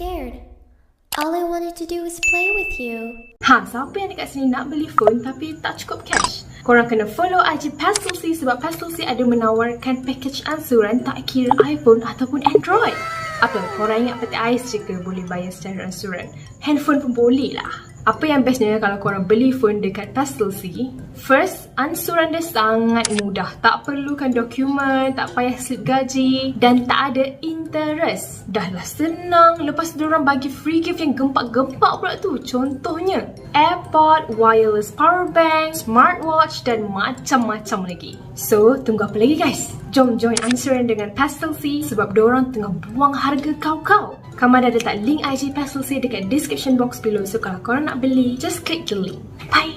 scared. All I wanted to do was play with you. Siapa yang dekat sini nak beli phone tapi tak cukup cash? Korang kena follow IG Pastelcy sebab Pastelcy ada menawarkan package ansuran tak kira iPhone ataupun Android. Apa? Korang ingat peti ais je ke boleh bayar secara ansuran? Handphone pun boleh lah. Apa yang bestnya kalau korang beli phone dekat Pastelcy? First, ansuran dia sangat mudah. Tak perlukan dokumen, tak payah slip gaji dan tak ada interest. Dah lah senang. Lepas tu diorang bagi free gift yang gempak-gempak pula tu. Contohnya, AirPod, wireless power bank, smartwatch dan macam-macam lagi. So, tunggu apa lagi guys? Jom join ansuran dengan Pastelcy sebab diorang tengah buang harga kau-kau. Kamu dah letak link IG Pastelcy dekat description box below. So kalau korang nak beli, just click the link. Bye!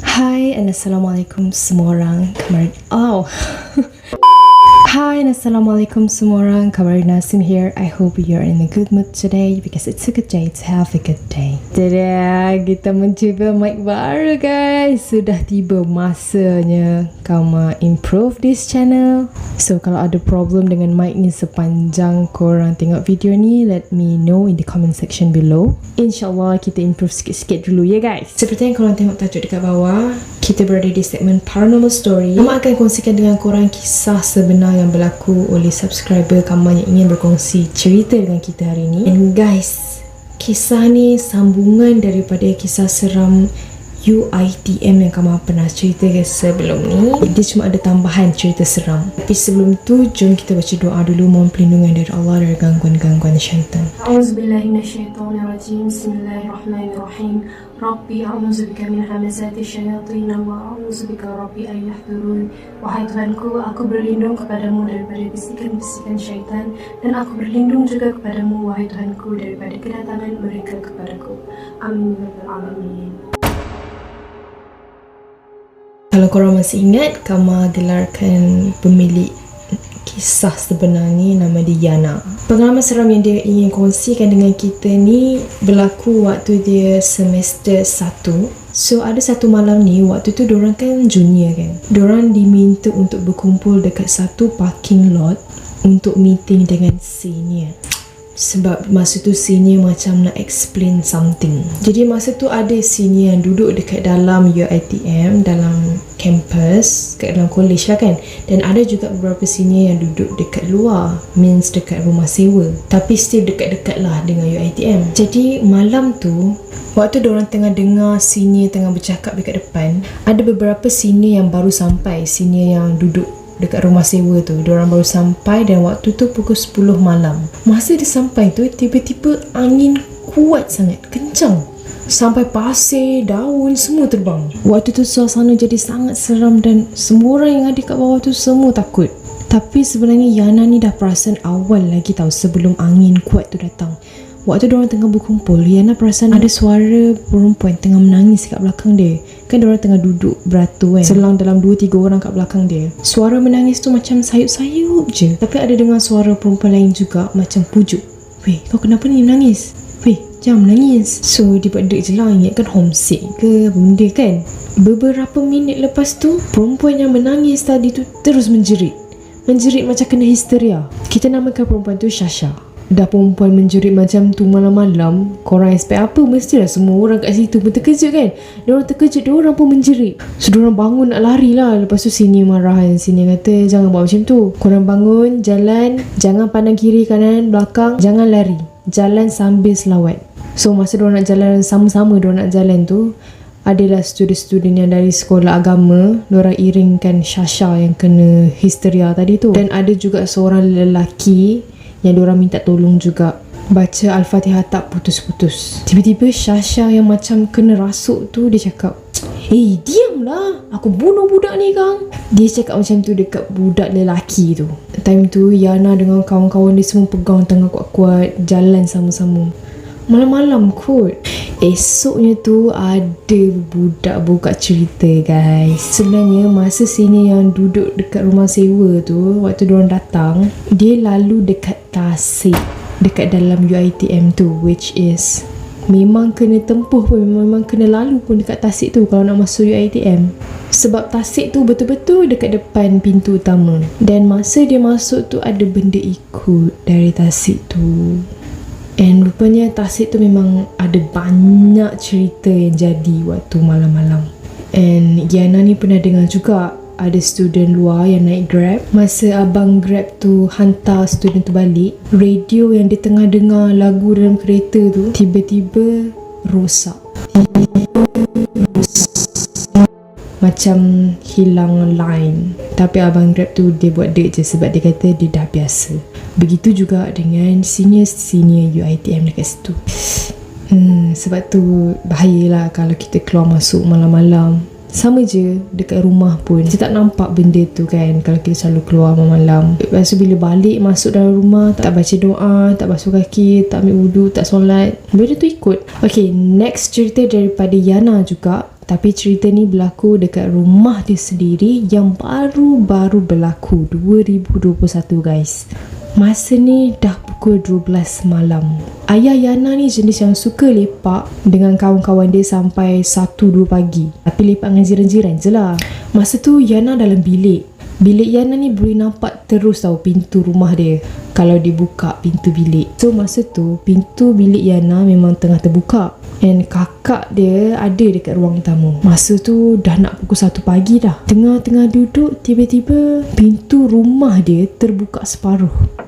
Hai and Assalamualaikum semua orang. Hi and Assalamualaikum semua orang. Kabar Nasim here. I hope you're in a good mood today because it's a good day to have a good day. Tada, kita mencuba mic baru guys. Sudah tiba masanya kamu improve this channel. So kalau ada problem dengan mic ni sepanjang korang tengok video ni, let me know in the comment section below. InsyaAllah kita improve sikit-sikit dulu ya guys. Seperti yang korang tengok tajuk dekat bawah, kita berada di segmen Paranormal Story. Mama akan kongsikan dengan korang kisah sebenar yang berlaku oleh subscriber kamu yang ingin berkongsi cerita dengan kita hari ini. And guys, kisah ni sambungan daripada kisah seram UITM yang kamu pernah cerita sebelum ni. Dia cuma ada tambahan cerita seram. Tapi sebelum tu, jom kita baca doa dulu, mohon perlindungan dari Allah dari gangguan-gangguan syaitan. A'udzubillahiminasyaitonirrajim. Bismillahirrahmanirrahim. Rabbi a'udzubika min hamazati syayatin wa a'udzubika Rabbi an yahdurun. Wahai Tuhanku, aku berlindung kepadamu daripada bisikan-bisikan syaitan, dan aku berlindung juga kepadamu wahai Tuhanku daripada kedatangan mereka kepadaku. Amin ya rabbal alamin. Kalau korang masih ingat, Kama gelarkan pemilik kisah sebenar ni nama dia Yana. Pengalaman seram yang dia ingin kongsikan dengan kita ni berlaku waktu dia semester 1. So ada satu malam ni, waktu tu diorang kan junior kan. Diorang diminta untuk berkumpul dekat satu parking lot untuk meeting dengan senior. Sebab masa tu senior macam nak explain something. Jadi masa tu ada senior yang duduk dekat dalam UiTM, dalam campus, kat dalam college lah kan. Dan ada juga beberapa senior yang duduk dekat luar, means dekat rumah sewa, tapi still dekat-dekat lah dengan UiTM. Jadi malam tu, waktu diorang tengah dengar senior tengah bercakap dekat depan, ada beberapa senior yang baru sampai, senior yang duduk dekat rumah sewa tu. Diorang baru sampai dan waktu tu pukul 10 malam. Masa dia sampai tu, tiba-tiba angin kuat sangat, kencang. Sampai pasir, daun semua terbang. Waktu tu suasana jadi sangat seram dan semua orang yang ada kat bawah tu semua takut. Tapi sebenarnya Yana ni dah perasan awal lagi tau, sebelum angin kuat tu datang. Waktu diorang tengah berkumpul, Yana perasan ada suara perempuan tengah menangis kat belakang dia. Kan diorang tengah duduk beratur kan, selang dalam 2-3 orang kat belakang dia. Suara menangis tu macam sayup-sayup je, tapi ada dengar suara perempuan lain juga macam pujuk. Weh, kau kenapa ni menangis? Weh, jangan menangis. So dia berdek je lah, ingat kan homesick ke apa benda kan. Beberapa minit lepas tu, perempuan yang menangis tadi tu terus menjerit. Menjerit macam kena histeria. Kita namakan perempuan tu Shasha. Dah perempuan menjerit macam tu malam-malam, korang expect apa? Mestilah semua orang kat situ pun terkejut kan. Diorang terkejut, diorang pun menjerit. So diorang bangun nak lari lah. Lepas tu senior marah kan. Senior kata jangan buat macam tu. Korang bangun, jalan, jangan pandang kiri kanan belakang, jangan lari, jalan sambil selawat. So masa diorang nak jalan sama-sama, diorang nak jalan tu, adalah student-student yang dari sekolah agama. Diorang iringkan Shasha yang kena histeria tadi tu. Dan ada juga seorang lelaki yang diorang minta tolong juga. Baca Al-Fatihah tak putus-putus. Tiba-tiba Shasha yang macam kena rasuk tu, dia cakap, "Hey, diamlah, aku bunuh budak ni kang." Dia cakap macam tu dekat budak lelaki tu. Time tu Yana dengan kawan-kawan dia semua pegang tangan kuat-kuat, jalan sama-sama. Malam-malam kot. Esoknya tu ada budak buka cerita guys. Sebenarnya masa sini yang duduk dekat rumah sewa tu, waktu diorang datang, dia lalu dekat Tasik, dekat dalam UiTM tu, which is memang kena tempuh pun, memang kena lalu pun dekat Tasik tu kalau nak masuk UiTM. Sebab Tasik tu betul-betul dekat depan pintu utama. Dan masa dia masuk tu ada benda ikut dari Tasik tu. And rupanya tasik tu memang ada banyak cerita yang jadi waktu malam-malam. And Yana ni pernah dengar juga ada student luar yang naik Grab. Masa abang Grab tu hantar student tu balik, radio yang dia tengah dengar lagu dalam kereta tu tiba-tiba rosak. Macam hilang line. Tapi abang Grab tu dia buat dek je sebab dia kata dia dah biasa. Begitu juga dengan senior UiTM dekat situ. Sebab tu bahayalah kalau kita keluar masuk malam-malam. Sama je dekat rumah pun kita tak nampak benda tu kan, kalau kita selalu keluar malam-malam. Lepas tu bila balik masuk dalam rumah, tak baca doa, tak basuh kaki, tak ambil wudu, tak solat, benda tu ikut. Okay, next cerita daripada Yana juga. Tapi cerita ni berlaku dekat rumah dia sendiri yang baru-baru berlaku 2021 guys. Masa ni dah pukul 12 malam. Ayah Yana ni jenis yang suka lepak dengan kawan-kawan dia sampai 1-2 pagi. Tapi lepak dengan jiran-jiran je lah. Masa tu Yana dalam bilik. Bilik Yana ni boleh nampak terus tau pintu rumah dia kalau dia buka pintu bilik. So masa tu pintu bilik Yana memang tengah terbuka. And kakak dia ada dekat ruang tamu. Masa tu dah nak pukul 1 pagi dah. Tengah-tengah duduk, tiba-tiba pintu rumah dia terbuka separuh.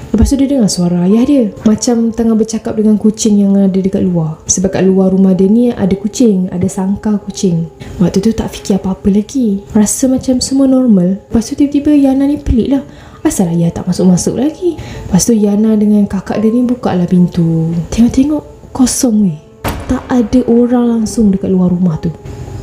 Lepas tu dia dengar suara ayah dia macam tengah bercakap dengan kucing yang ada dekat luar. Sebab kat luar rumah dia ni ada kucing, ada sangkar kucing. Waktu tu tak fikir apa-apa lagi, rasa macam semua normal. Lepas tu tiba-tiba Yana ni pelik lah, asal ayah tak masuk-masuk lagi. Lepas tu Yana dengan kakak dia ni buka lah pintu. Tengok-tengok kosong weh. Tak ada orang langsung dekat luar rumah tu.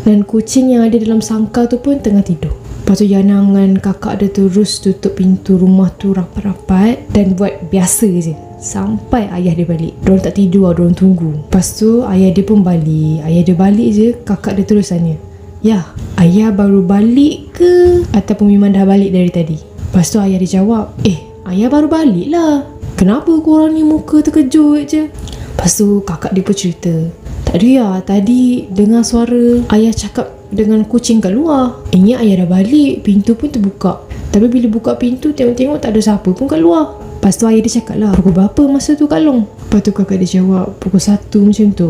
Dan kucing yang ada dalam sangkar tu pun tengah tidur. Lepas tu Yana dengan kakak dia terus tutup pintu rumah tu rapat-rapat dan buat biasa je sampai ayah dia balik. Diorang tak tidur, diorang tunggu. Lepas tu ayah dia pun balik. Ayah dia balik je, kakak dia terus tanya, "Yah, ayah baru balik ke? Ataupun memang dah balik dari tadi?" Lepas tu ayah dia jawab, "Ayah baru balik lah. Kenapa korang ni muka terkejut je?" Lepas tu kakak dia pun cerita, "Tak ada ya, tadi dengar suara ayah cakap dengan kucing kat luar. Ingat ayah dah balik, pintu pun terbuka. Tapi bila buka pintu, tengok-tengok tak ada siapa pun kat luar." Lepas tu ayah dia cakap lah, "Pukul berapa masa tu Kak Long?" Lepas tu kakak dia jawab, "Pukul 1 macam tu."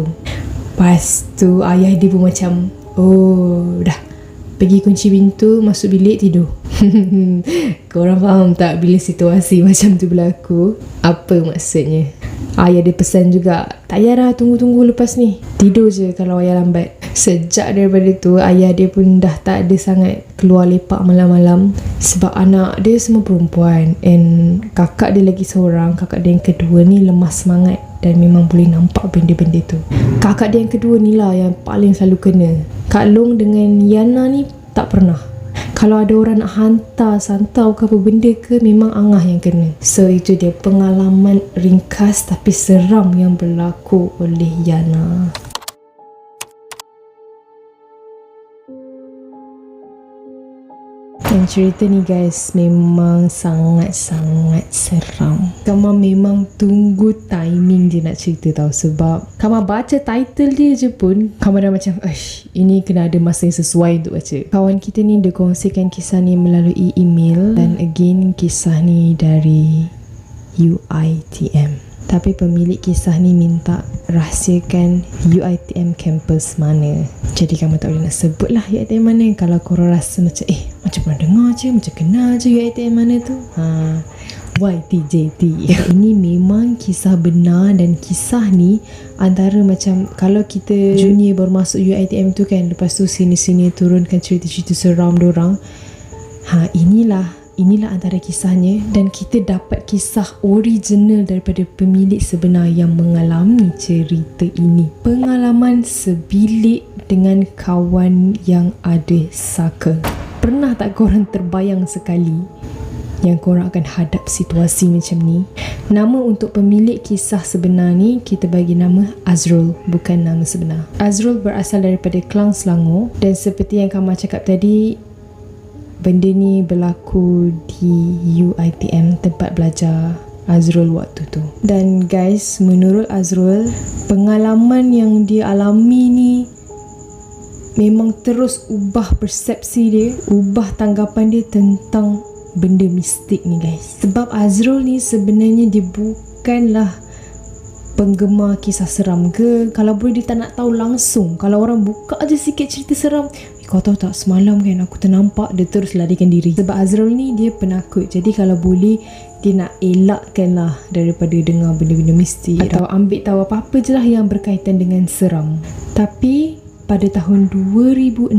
Lepas tu ayah dia pun macam, "Oh, dah." Pergi kunci pintu, masuk bilik, tidur. Korang faham tak bila situasi macam tu berlaku? Apa maksudnya? Ayah dia pesan juga, "Tak payah dah tunggu-tunggu lepas ni. Tidur je kalau ayah lambat." Sejak daripada tu, ayah dia pun dah tak ada sangat keluar lepak malam-malam. Sebab anak dia semua perempuan. And kakak dia lagi seorang, kakak dia yang kedua ni lemah semangat. Dan memang boleh nampak benda-benda tu. Kakak dia yang kedua ni lah yang paling selalu kena. Kak Long dengan Yana ni tak pernah. Kalau ada orang nak hantar santau ke apa benda ke, memang Angah yang kena. So itu dia pengalaman ringkas tapi seram yang berlaku oleh Yana. Dan cerita ni guys memang sangat-sangat seram. Kama memang tunggu timing je nak cerita tau. Sebab Kama baca title dia je pun Kama dah macam, ini kena ada masa yang sesuai untuk baca. Kawan kita ni dia kongsikan kisah ni melalui email. Dan again kisah ni dari UiTM. Tapi pemilik kisah ni minta rahsiakan UiTM campus mana. Jadi kamu tak boleh nak sebut lah UiTM mana. Kalau korang rasa macam macam pernah dengar je, macam kenal je UiTM mana tu, YTJT. Ini memang kisah benar. Dan kisah ni antara macam kalau kita junior baru masuk UiTM tu kan, lepas tu sini-sini turunkan cerita-cerita seram diorang, Inilah antara kisahnya. Dan kita dapat kisah original daripada pemilik sebenar yang mengalami cerita ini. Pengalaman sebilik dengan kawan yang ada saka. Pernah tak korang terbayang sekali yang korang akan hadap situasi macam ni? Nama untuk pemilik kisah sebenar ni kita bagi nama Azrul, bukan nama sebenar. Azrul berasal daripada Klang, Selangor. Dan seperti yang Kama cakap tadi, benda ni berlaku di UiTM, tempat belajar Azrul waktu tu. Dan guys, menurut Azrul, pengalaman yang dia alami ni memang terus ubah persepsi dia, ubah tanggapan dia tentang benda mistik ni guys. Sebab Azrul ni sebenarnya dia bukanlah penggemar kisah seram ke. Kalau boleh dia tak nak tahu langsung. Kalau orang buka aja sikit cerita seram, kau tahu tak semalam kan aku ternampak, dia terus larikan diri. Sebab Azrul ni dia penakut. Jadi kalau boleh dia nak elakkan lah daripada dengar benda-benda mistik atau ambil tahu apa-apa je lah yang berkaitan dengan seram. Tapi pada tahun 2006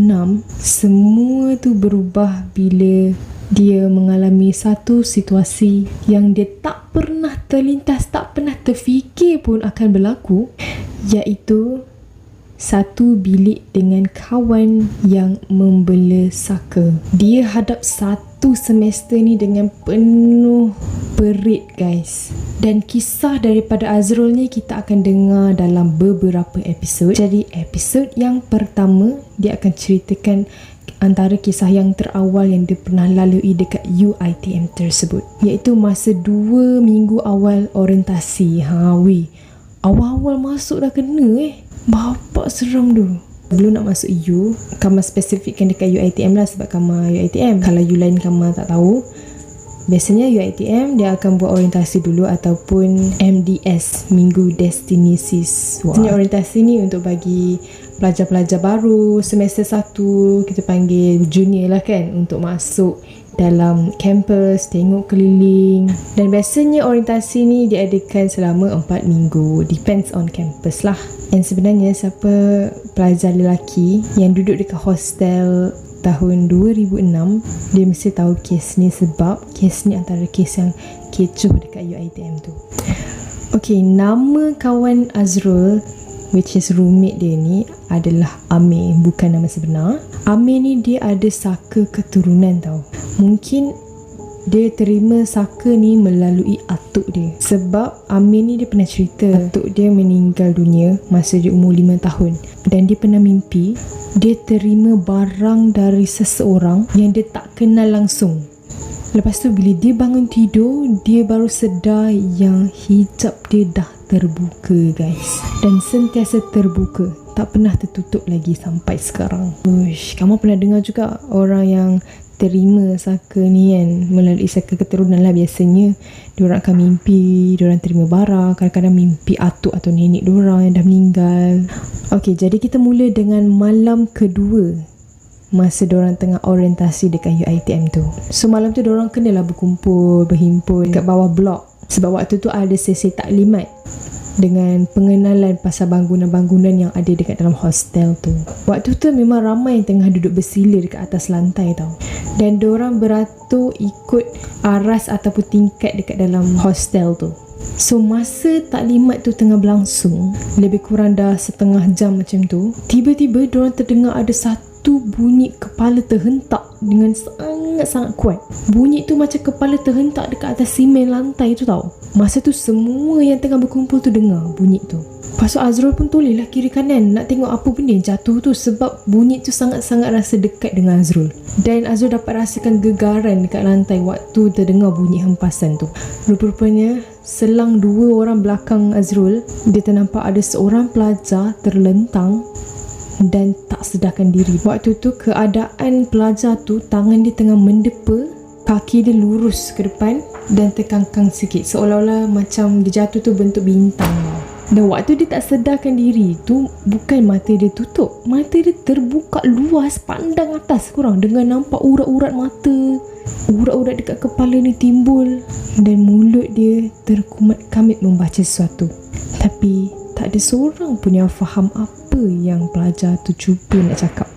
semua tu berubah bila dia mengalami satu situasi yang dia tak pernah terlintas, tak pernah terfikir pun akan berlaku, iaitu satu bilik dengan kawan yang membela saka. Dia hadap satu semester ni dengan penuh perit guys. Dan kisah daripada Azrul ni kita akan dengar dalam beberapa episod. Jadi episod yang pertama dia akan ceritakan antara kisah yang terawal yang dia pernah lalui dekat UiTM tersebut, iaitu masa 2 minggu awal orientasi. Awal-awal masuk dah kena bapak seram tu. Belum nak masuk U, Kamar spesifikkan dekat UiTM lah sebab Kamar UiTM. Kalau U lain Kamar tak tahu, biasanya UiTM dia akan buat orientasi dulu ataupun MDS, Minggu Destinasi Siswa. Orientasi ni untuk bagi pelajar-pelajar baru semester 1, kita panggil junior lah kan, untuk masuk dalam kampus, tengok keliling. Dan biasanya orientasi ni diadakan selama 4 minggu, depends on campus lah. Dan sebenarnya siapa pelajar lelaki yang duduk dekat hostel tahun 2006, dia mesti tahu kes ni sebab kes ni antara kes yang kecoh dekat UiTM tu. Okay, nama kawan Azrul, which is roommate dia ni, adalah Amir, bukan nama sebenar. Amir ni dia ada saka keturunan tau. Mungkin dia terima saka ni melalui atuk dia. Sebab Amir ni dia pernah cerita atuk dia meninggal dunia masa dia umur 5 tahun. Dan dia pernah mimpi dia terima barang dari seseorang yang dia tak kenal langsung. Lepas tu bila dia bangun tidur, dia baru sedar yang hijab dia dah terbuka guys. Dan sentiasa terbuka, tak pernah tertutup lagi sampai sekarang. Kamu pernah dengar juga orang yang terima saka ni kan, melalui saka keturunan lah. Biasanya diorang akan mimpi diorang terima barang, kadang-kadang mimpi atuk atau nenek diorang yang dah meninggal. Okay, jadi kita mula dengan malam kedua masa diorang tengah orientasi dekat UiTM tu. So malam tu diorang kenalah berkumpul, berhimpun dekat bawah blok. Sebab waktu tu ada sesi taklimat dengan pengenalan pasal bangunan-bangunan yang ada dekat dalam hostel tu. Waktu tu memang ramai yang tengah duduk bersila dekat atas lantai tau. Dan diorang beratur ikut aras ataupun tingkat dekat dalam hostel tu. So masa taklimat tu tengah berlangsung, lebih kurang dah setengah jam macam tu, tiba-tiba diorang terdengar ada satu bunyi kepala terhentak dengan sangat-sangat kuat. Bunyi tu macam kepala terhentak dekat atas simen lantai tu tau. Masa tu semua yang tengah berkumpul tu dengar bunyi tu. Lepas tu Azrul pun tolehlah kiri kanan nak tengok apa benda yang jatuh tu, sebab bunyi tu sangat-sangat rasa dekat dengan Azrul. Dan Azrul dapat rasakan gegaran dekat lantai waktu terdengar bunyi hempasan tu. Rupa-rupanya selang 2 orang belakang Azrul, dia ternampak ada seorang pelajar terlentang dan tak sedarkan diri. Waktu tu keadaan pelajar tu, tangan dia tengah mendepa, kaki dia lurus ke depan dan terkangkang sikit, seolah-olah macam dia jatuh tu bentuk bintang. Dan waktu dia tak sedarkan diri tu, bukan mata dia tutup, mata dia terbuka luas, pandang atas korang, dengan nampak urat-urat mata, urat-urat dekat kepala ni timbul, dan mulut dia terkumat-kamit membaca sesuatu. Tapi tak ada seorang pun yang faham apa yang pelajar tu cuba nak cakap.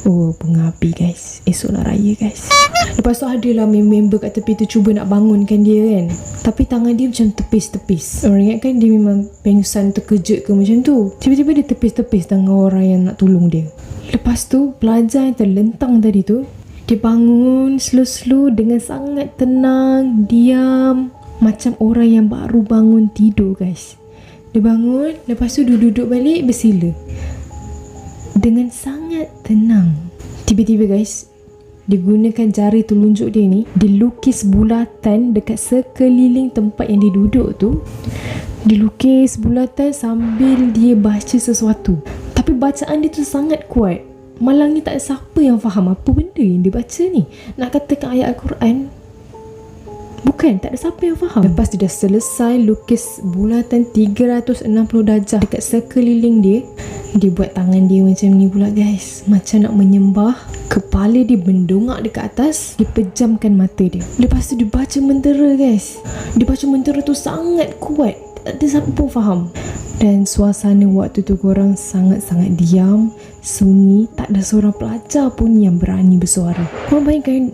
Oh, bunga api guys, esok nak raya guys. Lepas tu adalah member kat tepi tu cuba nak bangunkan dia kan, tapi tangan dia macam tepis-tepis. Orang ingat kan dia memang pengsan, terkejut ke macam tu. Tiba-tiba dia tepis-tepis tangan orang yang nak tolong dia. Lepas tu pelajar yang terlentang tadi tu, dia bangun slow-slow dengan sangat tenang, diam, macam orang yang baru bangun tidur guys. Dia bangun, lepas tu duduk balik bersila dengan sangat tenang. Tiba-tiba guys, dia gunakan jari telunjuk dia ni, dia lukis bulatan dekat sekeliling tempat yang dia duduk tu. Dia lukis bulatan sambil dia baca sesuatu. Tapi bacaan dia tu sangat kuat, malang ni tak ada siapa yang faham apa benda yang dia baca ni. Nak katakan ayat Al-Quran, bukan, tak ada siapa yang faham. Lepas dia dah selesai lukis bulatan 360 darjah dekat sekeliling dia, dia buat tangan dia macam ni pula guys, macam nak menyembah. Kepala dia mendongak dekat atas, dia pejamkan mata dia. Lepas tu dia baca mentera guys. Dia baca mentera tu sangat kuat, tak ada siapa pun faham. Dan suasana waktu tu korang sangat-sangat diam, sunyi, tak ada seorang pelajar pun yang berani bersuara. Korang bayangkan,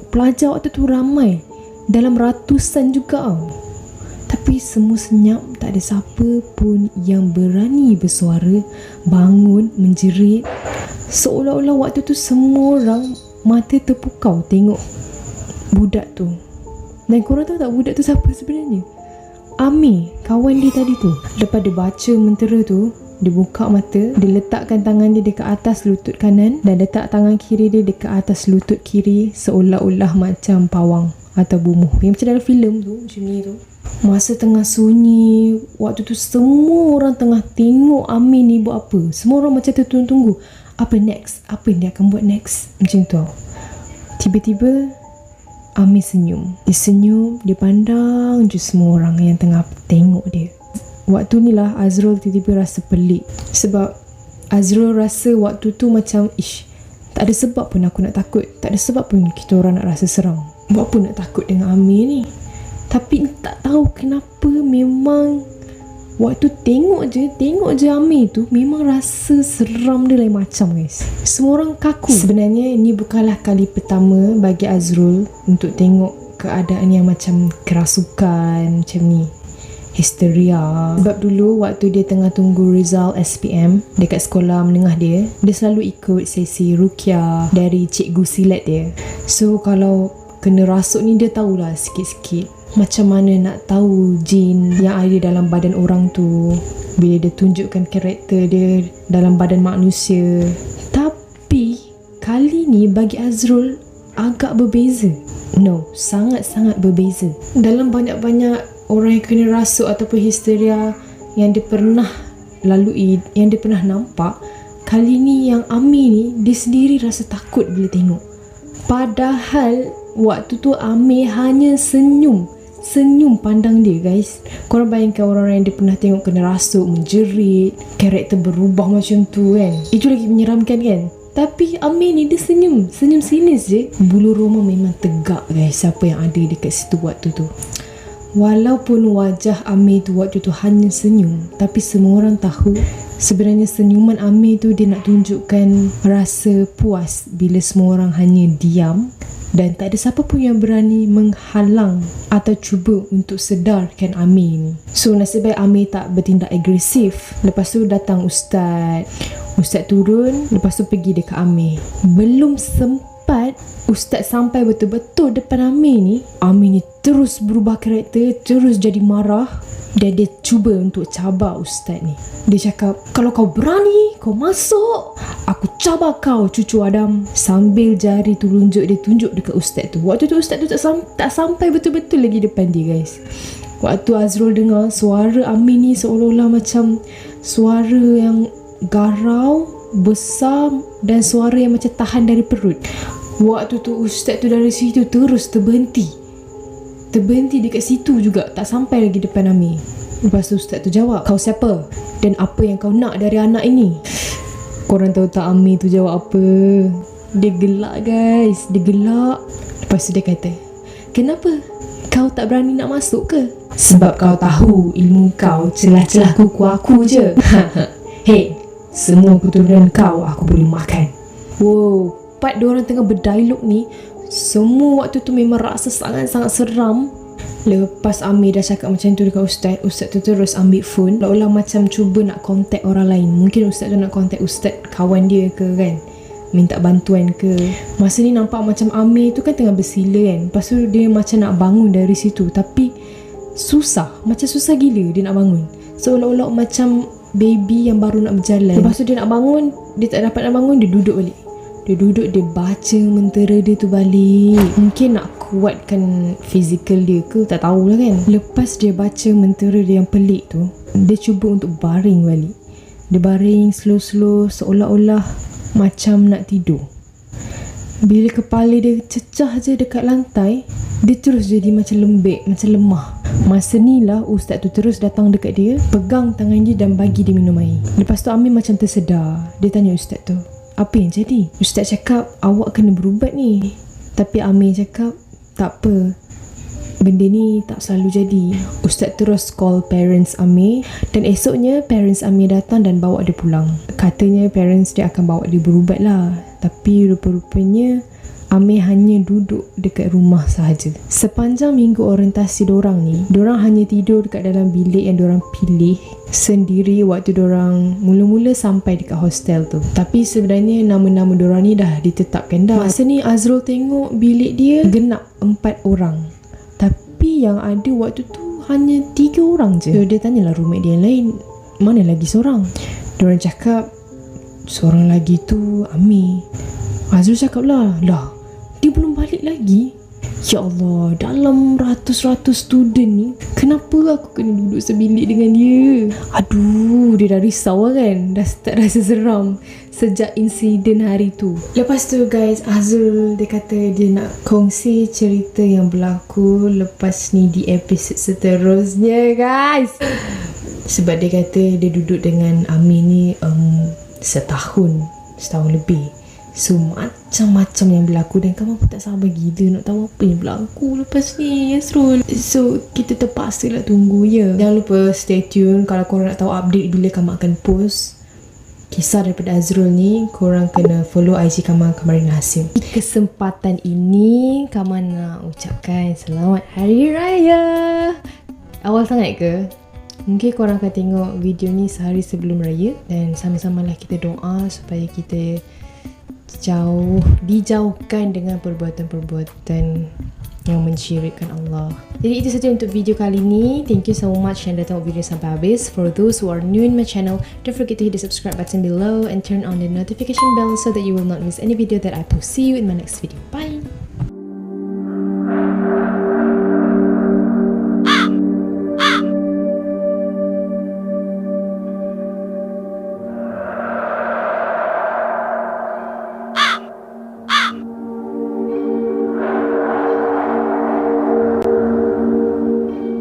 pelajar waktu tu ramai, dalam ratusan juga tau. Tapi semua senyap, tak ada siapa pun yang berani bersuara, bangun, menjerit. Seolah-olah waktu tu semua orang mata terpukau tengok budak tu. Dan korang tahu tak budak tu siapa sebenarnya? Amir, kawan dia tadi tu. Lepas dia baca mentera tu, dia buka mata, dia letakkan tangan dia dekat atas lutut kanan dan letak tangan kiri dia dekat atas lutut kiri, seolah-olah macam pawang atau bumuh, yang macam dalam filem tu, macam ni tu. Masa tengah sunyi, waktu tu semua orang tengah tengok Amir ni buat apa. Semua orang macam tertunggu-tunggu, apa next, apa yang dia akan buat next, macam tu. Tiba-tiba Amir senyum. Dia senyum, dia pandang je semua orang yang tengah tengok dia. Waktu ni lah Azrul tiba-tiba rasa pelik. Sebab Azrul rasa waktu tu macam, tak ada sebab pun aku nak takut, tak ada sebab pun kita orang nak rasa seram. Buat apa nak takut dengan Amir ni? Tapi tak tahu kenapa, memang waktu tengok je Amir tu, memang rasa seram dia lain macam guys. Semua orang kaku. Sebenarnya ini bukanlah kali pertama bagi Azrul untuk tengok keadaan yang macam kerasukan macam ni, histeria. Sebab dulu waktu dia tengah tunggu result SPM dekat sekolah menengah dia selalu ikut sesi ruqyah dari cikgu silat dia. So kalau kena rasuk ni dia tahulah sikit-sikit macam mana nak tahu jin yang ada dalam badan orang tu bila dia tunjukkan karakter dia dalam badan manusia. Tapi kali ni bagi Azrul agak berbeza. No, sangat-sangat berbeza. Dalam banyak-banyak orang yang kena rasuk ataupun histeria yang dia pernah lalui, yang dia pernah nampak, kali ni yang Amir ni, dia sendiri rasa takut bila tengok. Padahal waktu tu Amir hanya senyum pandang dia guys. Korang bayangkan orang-orang yang dia pernah tengok kena rasuk, menjerit, karakter berubah macam tu kan, itu lagi menyeramkan kan. Tapi Amir ni dia senyum sinis je. Bulu roma memang tegak guys, siapa yang ada dekat situ waktu tu. Walaupun wajah Amir tu waktu tu hanya senyum, tapi semua orang tahu sebenarnya senyuman Amir tu dia nak tunjukkan rasa puas bila semua orang hanya diam dan tak ada siapa pun yang berani menghalang atau cuba untuk sedarkan Amir ni. So nasib baik Amir tak bertindak agresif. Lepas tu datang Ustaz turun, lepas tu pergi dekat Amir. Belum sempat Ustaz sampai betul-betul depan Amir ni terus berubah karakter, terus jadi marah. Dan dia cuba untuk cabar Ustaz ni. Dia cakap, kalau kau berani, kau masuk, aku cabar kau cucu Adam. Sambil jari tu dia tunjuk dekat Ustaz tu. Waktu tu Ustaz tu tak sampai betul-betul lagi depan dia guys. Waktu Azrul dengar suara Amir ni seolah-olah macam suara yang garau, besar dan suara yang macam tahan dari perut. Waktu tu Ustaz tu dari situ terus terberhenti dekat situ juga, tak sampai lagi depan Amir. Lepas tu Ustaz tu jawab, kau siapa? Dan apa yang kau nak dari anak ini? Korang tahu tak Amir tu jawab apa? Dia gelak guys, dia gelak. Lepas tu dia kata, kenapa? Kau tak berani nak masuk ke? Sebab kau tahu ilmu kau celah-celah kuku aku je. Hey, semua keturunan kau aku boleh makan. Wow, part diorang tengah berdialog ni, semua waktu tu memang rasa sangat-sangat seram. Lepas Amir dah cakap macam tu dekat Ustaz tu terus ambil phone, seolah macam cuba nak contact orang lain. Mungkin Ustaz tu nak contact Ustaz kawan dia ke kan, minta bantuan ke. Masa ni nampak macam Amir tu kan tengah bersila kan. Lepas tu dia macam nak bangun dari situ, tapi macam susah gila dia nak bangun. Seolah-olah macam baby yang baru nak berjalan. Lepas tu dia nak bangun, dia tak dapat nak bangun, dia duduk balik. Dia baca mentera dia tu balik. Mungkin nak kuatkan fizikal dia ke, tak tahulah kan. Lepas dia baca mentera dia yang pelik tu, dia cuba untuk baring balik. Dia baring slow-slow, seolah-olah macam nak tidur. Bila kepala dia cecah je dekat lantai, dia terus jadi macam lembek, macam lemah. Masa ni lah ustaz tu terus datang dekat dia, pegang tangan dia dan bagi dia minum air. Lepas tu Amir macam tersedar. Dia tanya ustaz tu, apa yang jadi? Ustaz cakap awak kena berubat ni. Tapi Amir cakap tak apa, benda ni tak selalu jadi. Ustaz terus call parents Amir, dan esoknya parents Amir datang dan bawa dia pulang. Katanya parents dia akan bawa dia berubat lah. Tapi rupa-rupanya Amir hanya duduk dekat rumah sahaja. Sepanjang minggu orientasi dorang ni, dorang hanya tidur dekat dalam bilik yang dorang pilih sendiri waktu dorang mula-mula sampai dekat hostel tu. Tapi sebenarnya nama-nama dorang ni dah ditetapkan dah. Masa ni Azrul tengok bilik dia genap 4 orang. Tapi yang ada waktu tu hanya 3 orang je. So dia tanyalah roommate dia yang lain, mana lagi seorang? Dorang cakap seorang lagi tu Amir. Azrul cakap lah, dia belum balik lagi. Ya Allah, dalam ratus-ratus student ni, kenapa aku kena duduk sebilik dengan dia? Aduh, dia dah risau kan. Dah start rasa seram sejak insiden hari tu. Lepas tu guys, Azrul dia kata dia nak kongsi cerita yang berlaku lepas ni di episod seterusnya guys. Sebab dia kata dia duduk dengan Amir ni setahun lebih. So macam-macam yang berlaku dan kamu pun tak sabar gila nak tahu apa yang berlaku lepas ni, Azrul. So kita terpaksa lah tunggu je. Jangan lupa stay tune kalau korang nak tahu update bila kamu akan post kisah daripada Azrul ni. Korang kena follow IG Kamarina Hasim. Di kesempatan ini Kamal nak ucapkan selamat Hari Raya. Awal sangat ke? Mungkin korang akan tengok video ni sehari sebelum raya, dan sama-samalah kita doa supaya kita dijauhkan dengan perbuatan-perbuatan yang mensyirikkan Allah. Jadi itu saja untuk video kali ni. Thank you so much yang dah tengok video sampai habis. For those who are new in my channel, don't forget to hit the subscribe button below and turn on the notification bell so that you will not miss any video that I post. See you in my next video. Bye!